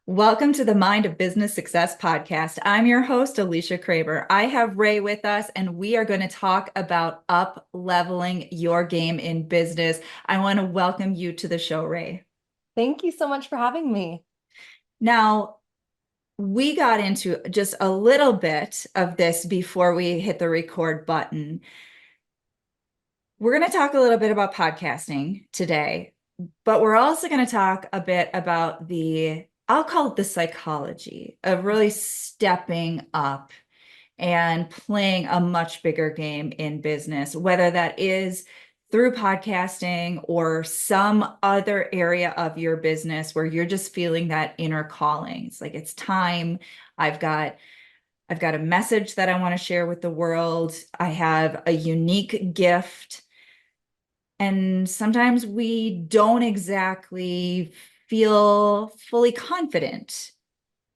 Welcome to the Mind of Business Success podcast. I'm your host, Alicia Kraber. I have Rae with us, and we are going to talk about up leveling your game in business. I want to welcome you to the show, Rae. Thank you so much for having me. Now, we got into just a little bit of this before we hit the record button. We're going to talk a little bit about podcasting today, but we're also going to talk a bit about I'll call it the psychology of really stepping up and playing a much bigger game in business, whether that is through podcasting or some other area of your business where you're just feeling that inner calling. It's like it's time. I've got I've got a message that I want to share with the world. I have a unique gift. And sometimes we don't exactly feel fully confident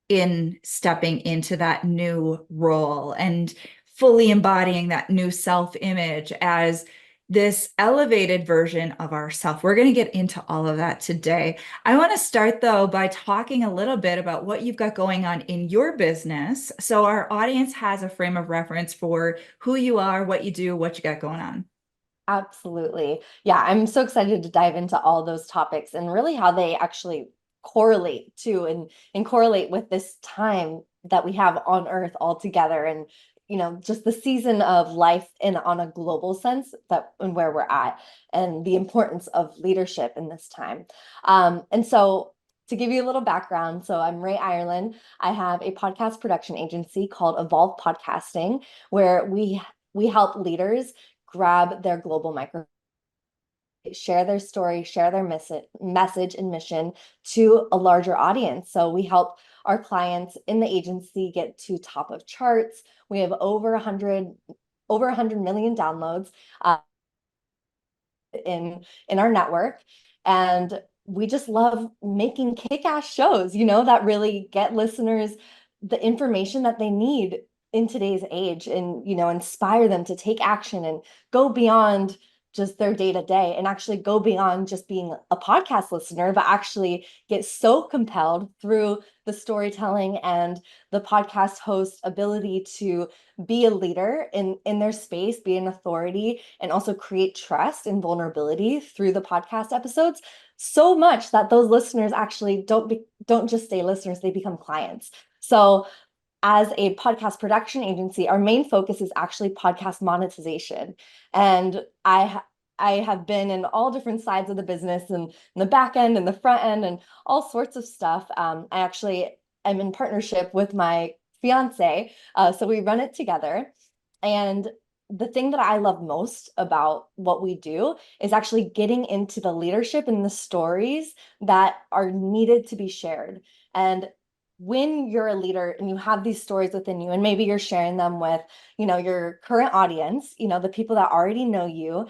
in stepping into that new role and fully embodying that new self-image as this elevated version of ourself. We're going to get into all of that today. I want to start though by talking a little bit about what you've got going on in your business so our audience has a frame of reference for who you are, what you do, what you got going on. Absolutely. Yeah, I'm so excited to dive into all those topics and really how they actually correlate to and correlate with this time that we have on Earth all together and just the season of life in on a global sense that and where we're at and the importance of leadership in this time. And so to give you a little background, so I'm Rae Irelan. I have a podcast production agency called Evolve Podcasting, where we help leaders grab their global micro, share their story, share their message and mission to a larger audience. So we help our clients in the agency get to top of charts. We have over 100 million downloads in our network, and we just love making kick-ass shows, that really get listeners the information that they need in today's age and inspire them to take action and go beyond just their day to day and actually go beyond just being a podcast listener, but actually get so compelled through the storytelling and the podcast host ability to be a leader in their space, be an authority, and also create trust and vulnerability through the podcast episodes so much that those listeners actually don't just stay listeners, they become clients. So as a podcast production agency, our main focus is actually podcast monetization. And I have been in all different sides of the business and in the back end and the front end and all sorts of stuff. I actually am in partnership with my fiance. So we run it together. And the thing that I love most about what we do is actually getting into the leadership and the stories that are needed to be shared. And when you're a leader and you have these stories within you, and maybe you're sharing them with, your current audience, the people that already know you,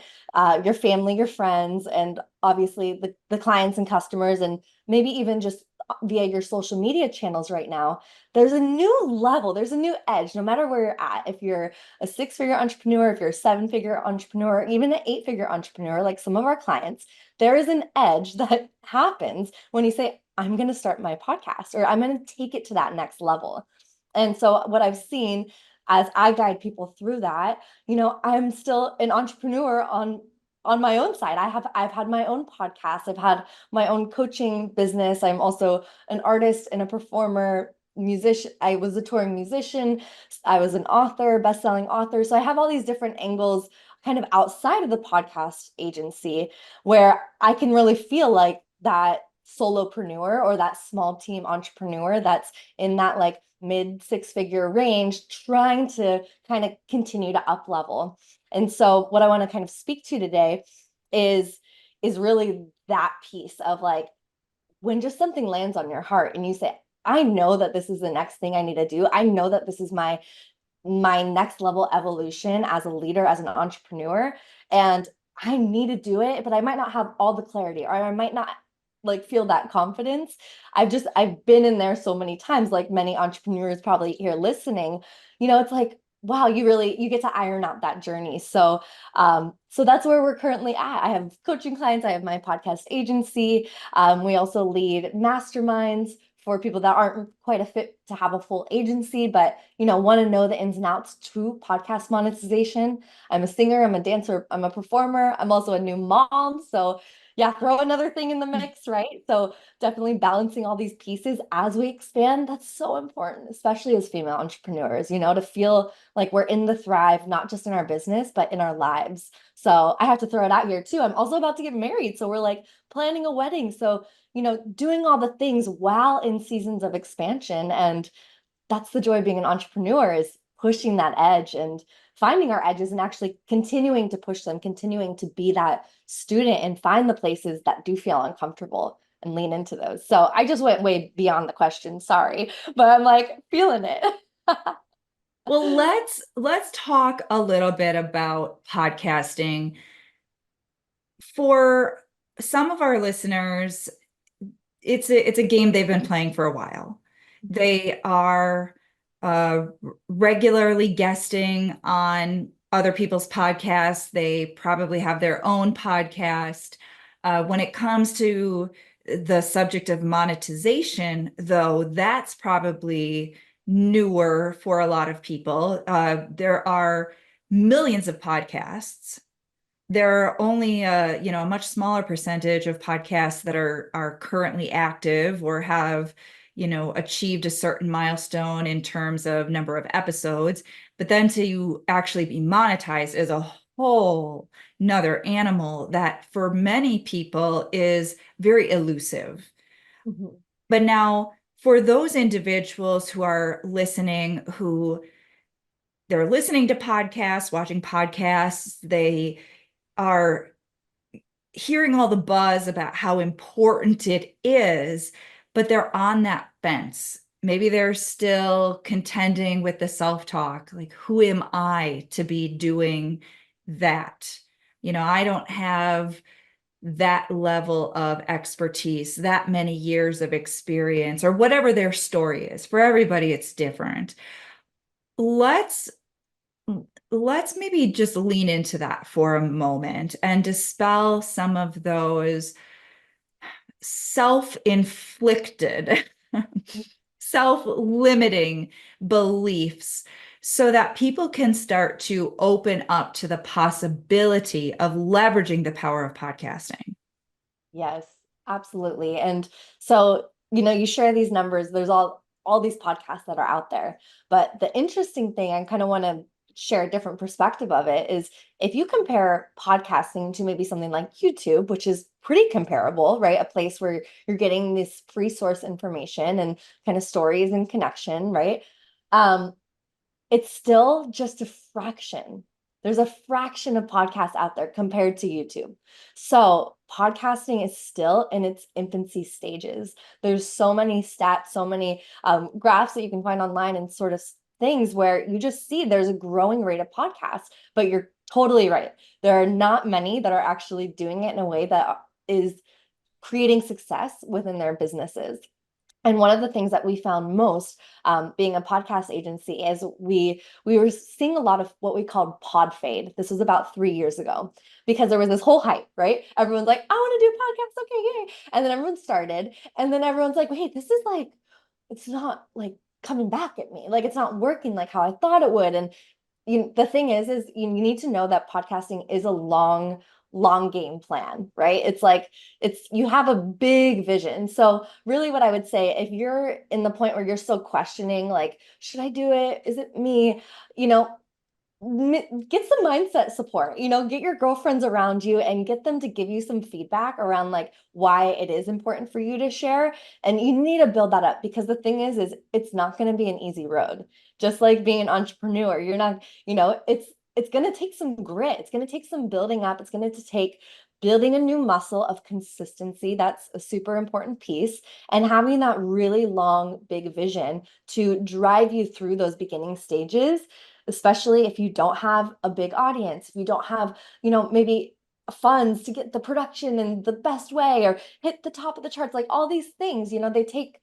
your family, your friends, and obviously the clients and customers, and maybe even just via your social media channels right now, there's a new level, there's a new edge, no matter where you're at. If you're a six-figure entrepreneur, if you're a seven-figure entrepreneur, even an eight-figure entrepreneur, like some of our clients, there is an edge that happens when you say, I'm going to start my podcast or I'm going to take it to that next level. And so what I've seen as I guide people through that, I'm still an entrepreneur on my own side. I've had my own podcast. I've had my own coaching business. I'm also an artist and a performer, musician. I was a touring musician. I was an author, best-selling author. So I have all these different angles kind of outside of the podcast agency where I can really feel like that solopreneur or that small team entrepreneur that's in that like mid six-figure range trying to kind of continue to up level. And so what I want to kind of speak to today is really that piece of like when just something lands on your heart and you say, I know that this is the next thing I need to do. I know that this is my next level evolution as a leader, as an entrepreneur, and I need to do it, but I might not have all the clarity or I might not like feel that confidence. I've been in there so many times, like many entrepreneurs probably here listening, it's like, wow, you get to iron out that journey. So that's where we're currently at. I have coaching clients, I have my podcast agency. We also lead masterminds for people that aren't quite a fit to have a full agency, but want to know the ins and outs to podcast monetization. I'm a singer, I'm a dancer, I'm a performer, I'm also a new mom. So yeah, throw another thing in the mix, right? So definitely balancing all these pieces as we expand. That's so important, especially as female entrepreneurs, to feel like we're in the thrive, not just in our business, but in our lives. So I have to throw it out here too. I'm also about to get married. So we're like planning a wedding. So, doing all the things while in seasons of expansion. And that's the joy of being an entrepreneur, is pushing that edge and finding our edges and actually continuing to push them, continuing to be that student and find the places that do feel uncomfortable and lean into those. So I just went way beyond the question, sorry, but I'm like feeling it. Well, let's talk a little bit about podcasting. For some of our listeners, it's a game they've been playing for a while. They are uh, regularly guesting on other people's podcasts. They probably have their own podcast. When it comes to the subject of monetization, though, that's probably newer for a lot of people. There are millions of podcasts. There are only a much smaller percentage of podcasts that are currently active or have achieved a certain milestone in terms of number of episodes. But then to actually be monetized is a whole nother animal that for many people is very elusive. Mhm. But now for those individuals who are listening, who they're listening to podcasts, watching podcasts, they are hearing all the buzz about how important it is, but they're on that fence. Maybe they're still contending with the self-talk, like, who am I to be doing that? I don't have that level of expertise, that many years of experience, or whatever their story is. For everybody, it's different. Let's let's maybe just lean into that for a moment and dispel some of those self-inflicted, self-limiting beliefs so that people can start to open up to the possibility of leveraging the power of podcasting. Yes, absolutely. And so, you share these numbers, there's all these podcasts that are out there. But the interesting thing, I kind of want to share a different perspective of it, is if you compare podcasting to maybe something like YouTube, which is pretty comparable, right? A place where you're getting this free source information and kind of stories and connection, right? Um, it's still just a fraction. There's a fraction of podcasts out there compared to YouTube. So podcasting is still in its infancy stages. There's so many stats, so many graphs that you can find online and sort of things where you just see there's a growing rate of podcasts, but you're totally right. There are not many that are actually doing it in a way that is creating success within their businesses. And one of the things that we found most, being a podcast agency, is we were seeing a lot of what we called pod fade. This was about 3 years ago, because there was this whole hype, right? Everyone's like, I want to do podcasts, okay, yay! And then everyone started, and then everyone's like, wait, this is like, it's not like coming back at me, like it's not working like how I thought it would. And the thing is you need to know that podcasting is a long game plan, right? It's like you have a big vision. So really what I would say, if you're in the point where you're still questioning, like, should I do it? Is it me? You know, get some mindset support, get your girlfriends around you and get them to give you some feedback around like why it is important for you to share. And you need to build that up, because the thing is it's not going to be an easy road. Just like being an entrepreneur, you're not, it's going to take some grit. It's going to take some building up. It's going to take building a new muscle of consistency. That's a super important piece. And having that really long, big vision to drive you through those beginning stages, especially if you don't have a big audience, if you don't have, maybe funds to get the production in the best way or hit the top of the charts, like all these things, they take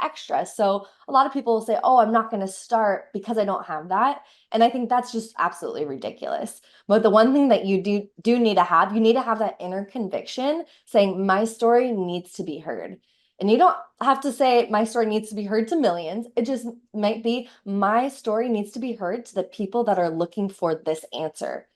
extra. So a lot of people will say, oh, I'm not going to start because I don't have that. And I think that's just absolutely ridiculous. But the one thing that you do need to have, you need to have that inner conviction saying my story needs to be heard. And you don't have to say my story needs to be heard to millions. It just might be my story needs to be heard to the people that are looking for this answer.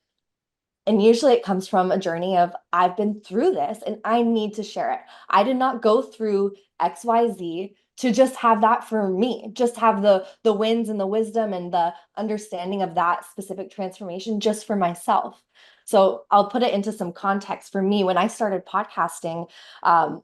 And usually it comes from a journey of I've been through this and I need to share it. I did not go through XYZ to just have that for me, just have the wins and the wisdom and the understanding of that specific transformation just for myself. So I'll put it into some context for me. When I started podcasting, I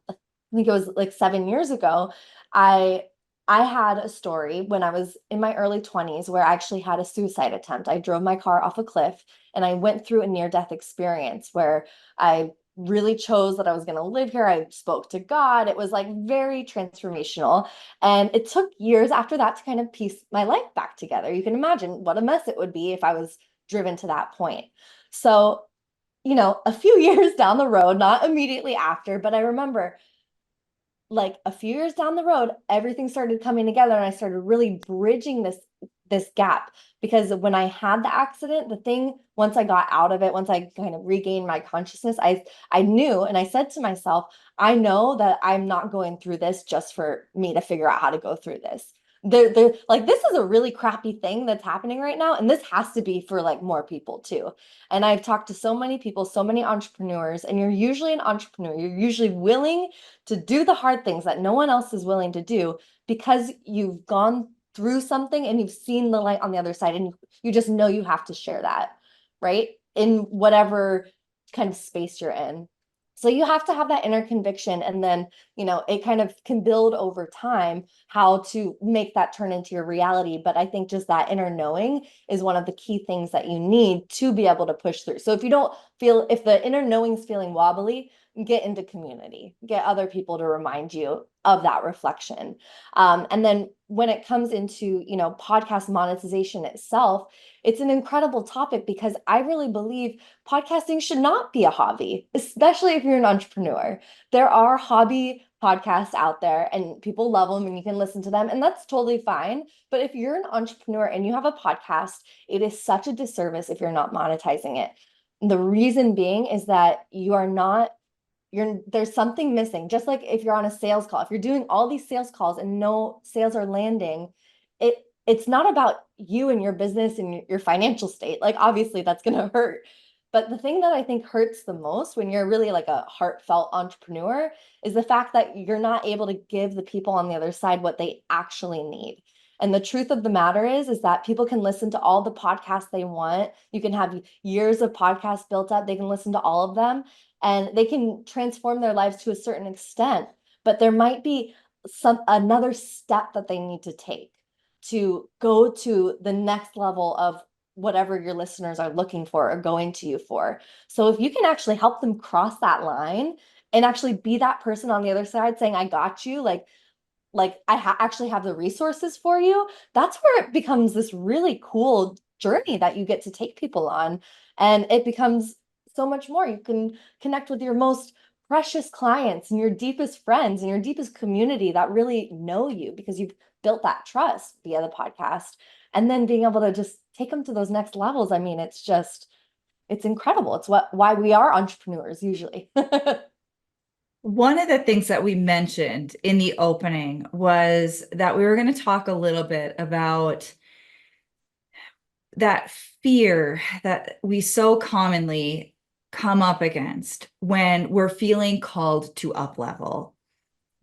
think it was like 7 years ago, I I had a story when I was in my early 20s where I actually had a suicide attempt. I drove my car off a cliff and I went through a near death experience where I really chose that I was going to live here. I spoke to God. It was like very transformational. And it took years after that to kind of piece my life back together. You can imagine what a mess it would be if I was driven to that point. So, a few years down the road, not immediately after, but I remember like a few years down the road, everything started coming together and I started really bridging this gap because when I had the accident, the thing once I got out of it, once I kind of regained my consciousness, I knew and I said to myself, I know that I'm not going through this just for me to figure out how to go through this. They're like this is a really crappy thing that's happening right now and this has to be for like more people too. And I've talked to so many people, so many entrepreneurs, and you're usually an entrepreneur. You're usually willing to do the hard things that no one else is willing to do because you've gone through something and you've seen the light on the other side and you just know you have to share that, right? In whatever kind of space you're in. So you have to have that inner conviction and then, it kind of can build over time how to make that turn into your reality. But I think just that inner knowing is one of the key things that you need to be able to push through. So if the inner knowing is feeling wobbly, get into community, get other people to remind you of that reflection. And then when it comes into, podcast monetization itself, it's an incredible topic because I really believe podcasting should not be a hobby, especially if you're an entrepreneur. There are hobby podcasts out there and people love them and you can listen to them, and that's totally fine. But if you're an entrepreneur and you have a podcast, it is such a disservice if you're not monetizing it. The reason being is that there's something missing. Just like if you're on a sales call, if you're doing all these sales calls and no sales are landing, it's not about you and your business and your financial state. Like obviously that's going to hurt. But the thing that I think hurts the most when you're really like a heartfelt entrepreneur is the fact that you're not able to give the people on the other side what they actually need. And the truth of the matter is that people can listen to all the podcasts they want. You can have years of podcasts built up. They can listen to all of them and they can transform their lives to a certain extent, but there might be another step that they need to take to go to the next level of whatever your listeners are looking for or going to you for. So if you can actually help them cross that line and actually be that person on the other side saying I got you, like actually have the resources for you, that's where it becomes this really cool journey that you get to take people on. And it becomes so much more. You can connect with your most precious clients and your deepest friends and your deepest community that really know you because you've built that trust via the podcast. And then being able to just take them to those next levels. I mean, it's incredible. It's why we are entrepreneurs usually. One of the things that we mentioned in the opening was that we were going to talk a little bit about that fear that we so commonly come up against when we're feeling called to up level.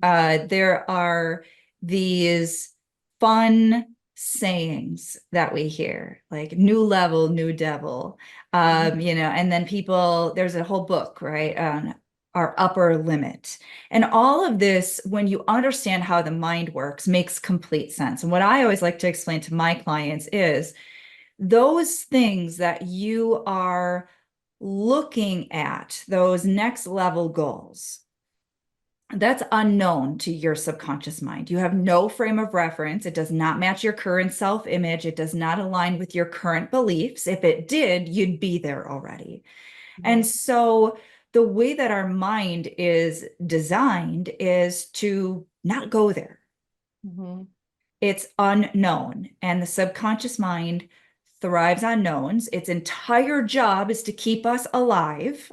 There are these fun sayings that we hear, like new level, new devil, and then there's a whole book, right, on our upper limit. And all of this, when you understand how the mind works, makes complete sense. And what I always like to explain to my clients is those things that you are looking at, those next level goals, that's unknown to your subconscious mind. You have no frame of reference. It does not match your current self-image. It does not align with your current beliefs. If it did, you'd be there already. And so the way that our mind is designed is to not go there. Mm-hmm. It's unknown, and the subconscious mind thrives on knowns. Its entire job is to keep us alive.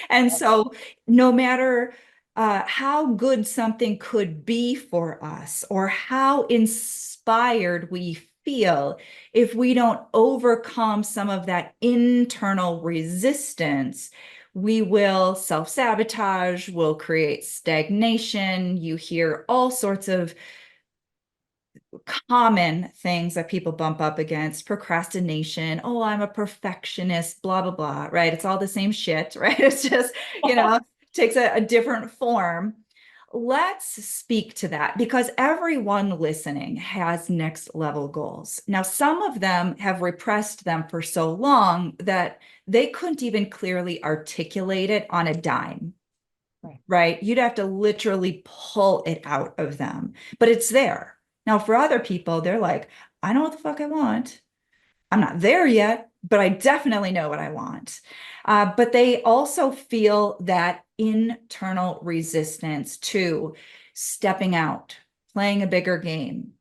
And so no matter how good something could be for us, or how inspired we feel if we don't overcome some of that internal resistance. We will self-sabotage, we'll create stagnation. You hear all sorts of common things that people bump up against: procrastination. Oh, I'm a perfectionist, blah, blah, blah, right? It's all the same shit, right? It's just, takes a different form. Let's speak to that, because everyone listening has next level goals. Now, some of them have repressed them for so long that they couldn't even clearly articulate it on a dime, Right. right? You'd have to literally pull it out of them, but it's there. Now, for other people, they're like, I know what the fuck I want. I'm not there yet, but I definitely know what I want. But they also feel that internal resistance to stepping out, playing a bigger game.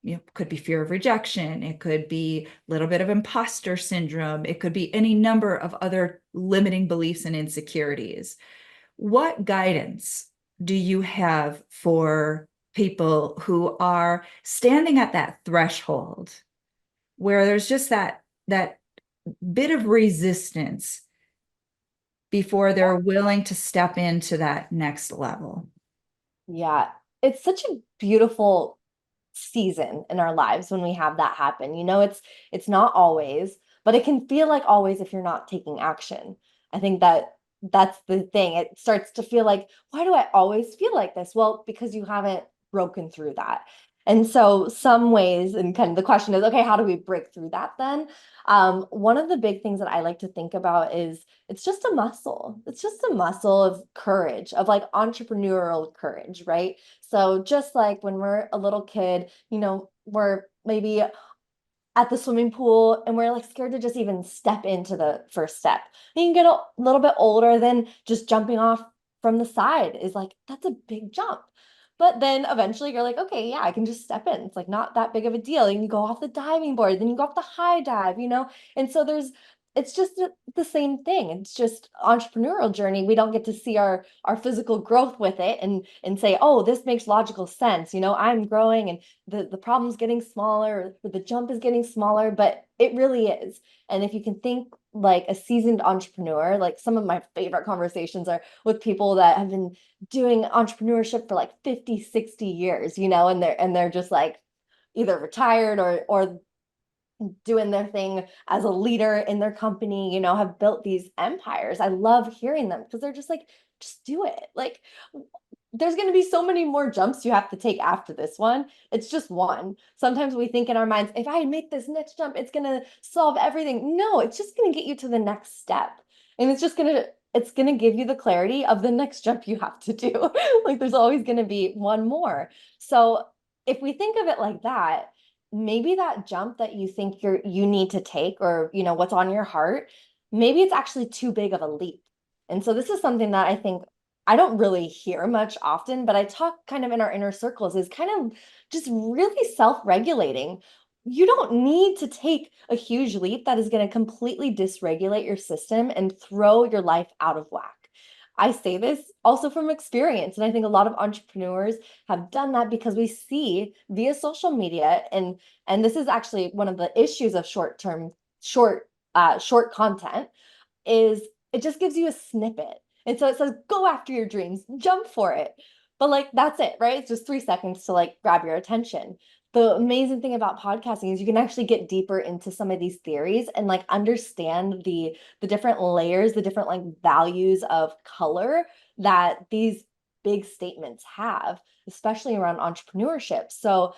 It could be fear of rejection. It could be a little bit of imposter syndrome. It could be any number of other limiting beliefs and insecurities. What guidance do you have for people who are standing at that threshold where there's just that bit of resistance before they're willing to step into that next level? Yeah, it's such a beautiful season in our lives when we have that happen. It's not always, but it can feel like always if you're not taking action. I think that's the thing. It starts to feel like, why do I always feel like this? Well, because you haven't broken through that. And so some ways, and kind of the question is, okay, how do we break through that then? One of the big things that I like to think about is it's just a muscle. It's just a muscle of courage, of like entrepreneurial courage, right? So just like when we're a little kid, we're maybe at the swimming pool and we're like scared to just even step into the first step. And you can get a little bit older, then just jumping off from the side is like, that's a big jump. But then eventually you're like, okay, yeah, I can just step in. It's like not that big of a deal. And you go off the diving board, then you go off the high dive. And so it's just the same thing. It's just entrepreneurial journey. We don't get to see our physical growth with it and say, oh, this makes logical sense. I'm growing and the problem's getting smaller, or the jump is getting smaller, but it really is. And if you can think like a seasoned entrepreneur, like some of my favorite conversations are with people that have been doing entrepreneurship for like 50, 60 years, and they're just like either retired or doing their thing as a leader in their company, have built these empires. I love hearing them because they're just like, just do it. Like, there's going to be so many more jumps you have to take after this one. It's just one. Sometimes we think in our minds, if I make this next jump, it's going to solve everything. No, it's just going to get you to the next step. And it's going to give you the clarity of the next jump you have to do. Like there's always going to be one more. So if we think of it like that, maybe that jump that you think you need to take, or what's on your heart, maybe it's actually too big of a leap. And so this is something that I think I don't really hear much often, but I talk kind of in our inner circles, is kind of just really self-regulating. You don't need to take a huge leap that is going to completely dysregulate your system and throw your life out of whack. I say this also from experience, and I think a lot of entrepreneurs have done that because we see via social media, and this is actually one of the issues of short content, is it just gives you a snippet. And so it says, go after your dreams, jump for it. But like, that's it, right? It's just 3 seconds to like grab your attention. The amazing thing about podcasting is you can actually get deeper into some of these theories and like understand the different layers, the different like values of color that these big statements have, especially around entrepreneurship. So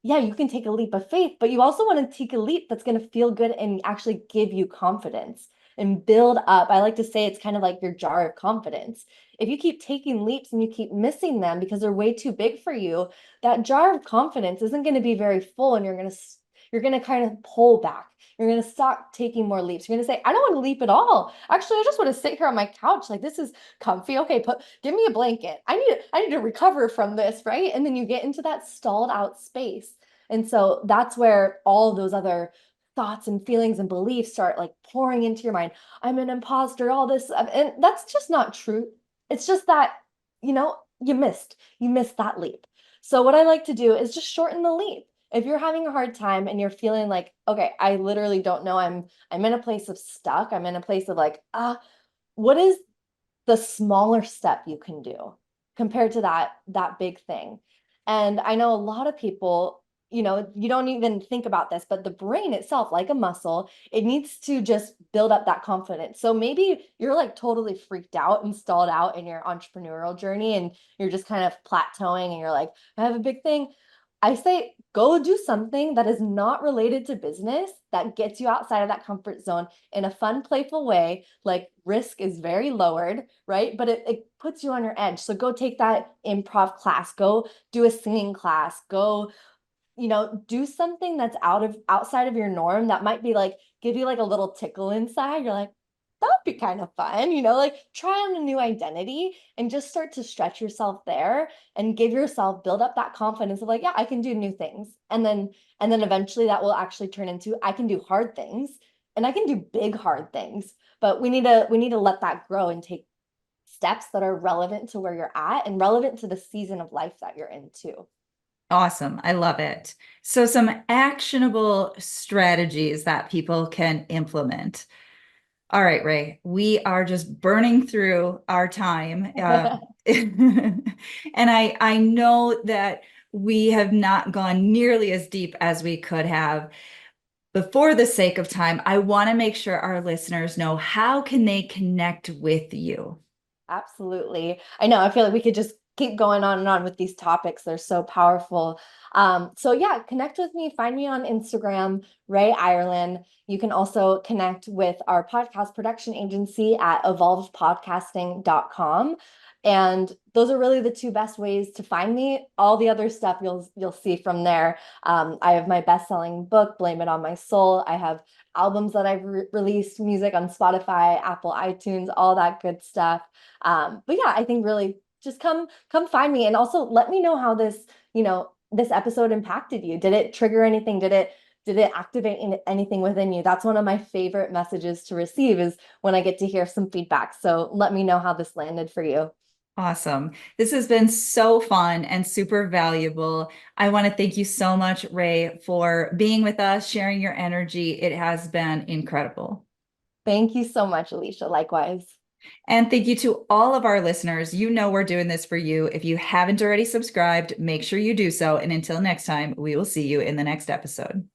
yeah, you can take a leap of faith, but you also want to take a leap that's going to feel good and actually give you confidence and build up. I like to say it's kind of like your jar of confidence. If you keep taking leaps and you keep missing them because they're way too big for you, that jar of confidence isn't going to be very full, and you're going to kind of pull back. You're going to stop taking more leaps. You're going to say, I don't want to leap at all. Actually, I just want to sit here on my couch. Like this is comfy. Okay, give me a blanket. I need to recover from this, right? And then you get into that stalled out space. And so that's where all those other thoughts and feelings and beliefs start like pouring into your mind. I'm an imposter, all this stuff. And that's just not true. It's just that you missed that leap. So what I like to do is just shorten the leap. If you're having a hard time and you're feeling like, okay, I literally don't know, I'm in a place of stuck. I'm in a place of like, what is the smaller step you can do compared to that big thing. And I know a lot of people, you don't even think about this, but the brain itself, like a muscle, it needs to just build up that confidence. So maybe you're like totally freaked out and stalled out in your entrepreneurial journey and you're just kind of plateauing and you're like, I have a big thing. I say go do something that is not related to business that gets you outside of that comfort zone in a fun, playful way. Like risk is very lowered, right? But it puts you on your edge. So go take that improv class, go do a singing class, go do something that's outside of your norm that might be like give you like a little tickle inside. You're like, that would be kind of fun, like try on a new identity and just start to stretch yourself there and give yourself build up that confidence of like, yeah, I can do new things. And then eventually that will actually turn into I can do hard things and I can do big hard things. But we need to let that grow and take steps that are relevant to where you're at and relevant to the season of life that you're in too. Awesome. I love it. So some actionable strategies that people can implement. All right, Rae, we are just burning through our time. And I know that we have not gone nearly as deep as we could have. But for the sake of time, I want to make sure our listeners know how can they connect with you. Absolutely. I know. I feel like we could just keep going on and on with these topics. They're so powerful. So yeah, connect with me. Find me on Instagram, Rae Irelan. You can also connect with our podcast production agency at evolvedpodcasting.com. And those are really the two best ways to find me. All the other stuff you'll see from there. I have my best-selling book, Blame It on My Soul. I have albums that I've released, music on Spotify, Apple, iTunes, all that good stuff. But yeah, I think really just come find me and also let me know how this episode impacted you. Did it trigger anything? Did it activate anything within you? That's one of my favorite messages to receive is when I get to hear some feedback. So let me know how this landed for you. Awesome. This has been so fun and super valuable. I want to thank you so much, Rae, for being with us, sharing your energy. It has been incredible. Thank you so much, Alicia. Likewise. And thank you to all of our listeners. You know we're doing this for you. If you haven't already subscribed, make sure you do so. And until next time, we will see you in the next episode.